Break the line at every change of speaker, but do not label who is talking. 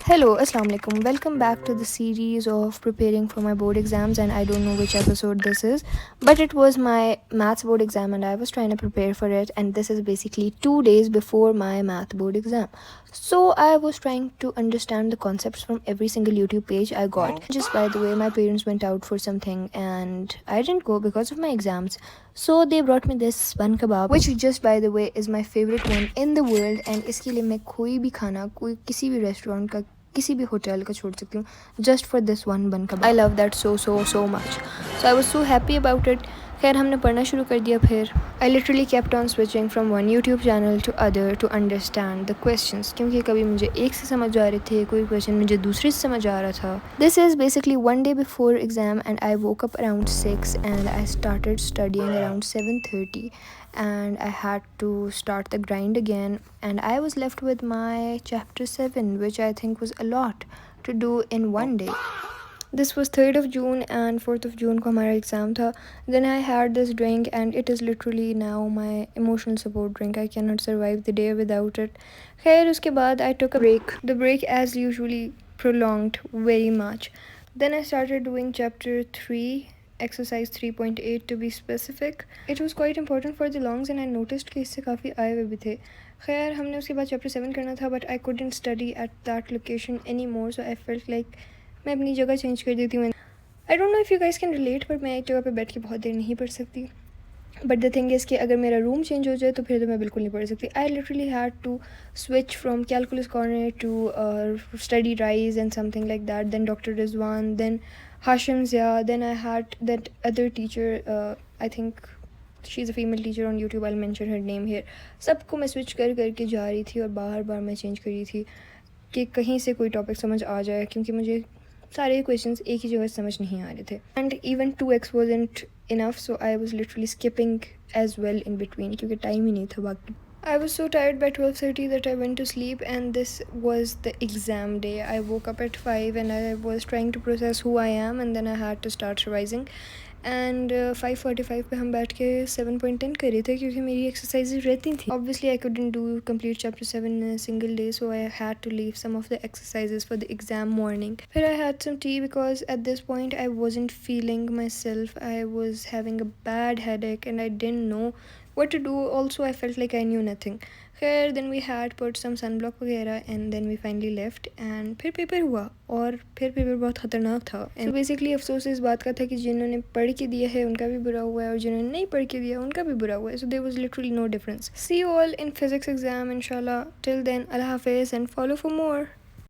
Hello, Assalamu alaikum. Welcome back to the series of preparing for my board exams. And I don't know which episode this is, but it was my maths board exam, and I was trying to prepare for it. And this is basically 2 days before my math board exam. So I was trying to understand the concepts from every single YouTube page I got. Just by the way, my parents went out for something, and I didn't go because of my exams. So they brought me this bun kebab, which just by the way is my favorite one in the world. And इसके लिए मैं कोई भी खाना कोई किसी भी restaurant का किसी भी होटल का छोड़ सकती हूँ just for this one bun kebab. I love that so so so much. So I was so happy about it. खैर हमने पढ़ना शुरू कर दिया. फिर I literally kept on switching from one YouTube channel to other to understand the questions, क्योंकि कभी मुझे एक से समझ आ रहे थे, कोई क्वेश्चन मुझे दूसरे से समझ आ रहा था. This is basically one day before exam and I woke up around 6 and I started studying around 7:30, and I had to start the grind again, and I was left with my chapter 7, which I think was a lot to do in one day. This was 3rd of June and 4th of June को हमारा exam था. Then I had this drink and it is literally now my emotional support drink. I cannot survive the day without it. खैर उसके बाद I took a break. The break as usually prolonged very much. Then I started doing chapter 3, exercise 3.8 to be specific. It was quite important for the longs and I noticed कि इससे काफ़ी आए हुए भी थे. खैर हमने उसके बाद chapter 7 करना था, but I couldn't study at that location anymore, so I felt like मैं अपनी जगह चेंज कर देती हूँ. I don't know if you guys can relate, but मैं एक जगह पे बैठ के बहुत देर नहीं पढ़ सकती. बट द थिंग इज़ कि अगर मेरा रूम चेंज हो जाए तो फिर तो मैं बिल्कुल नहीं पढ़ सकती. I literally had to switch from Calculus Corner to Study Rise and something like that. Then doctor Rizwan, then Hashim Zia, then I had that other teacher, I think she is a female teacher on YouTube, I mention her name here. सबको मैं switch कर करके जा रही थी और बार बार मैं change कर रही थी कि कहीं से कोई टॉपिक समझ आ जाए, क्योंकि मुझे सारे क्वेश्चंस एक ही जगह समझ नहीं आ रहे थे. And even 2x wasn't enough, so I was literally skipping as well in between क्योंकि टाइम ही नहीं था बाकी. I was so tired by 12:30 that I went to sleep, and this was the exam day. I woke up at 5 and I was trying to process who I am, and then I had to start revising. And 5:45 पे हम बैठ के 7.10 कर रहे थे क्योंकि मेरी exercises रहती थी. Obviously I couldn't do complete chapter 7 in a single day, so I had to leave some of the exercises for the exam morning. फिर I had some tea because at this point I wasn't feeling myself. I was having a bad headache and I didn't know what to do. Also I felt like I knew nothing. खैर then we had put some sunblock वगैरह and then we finally left, and फिर paper हुआ और फिर paper बहुत ख़तरनाक था. So basically अफसोस इस बात का था कि जिन्होंने पढ़ के दिया है उनका भी बुरा हुआ है और जिन्होंने नहीं पढ़ के दिया उनका भी बुरा हुआ है. So there was literally no difference. See you all in physics exam inshallah. Till then, Allah Hafiz and follow for more.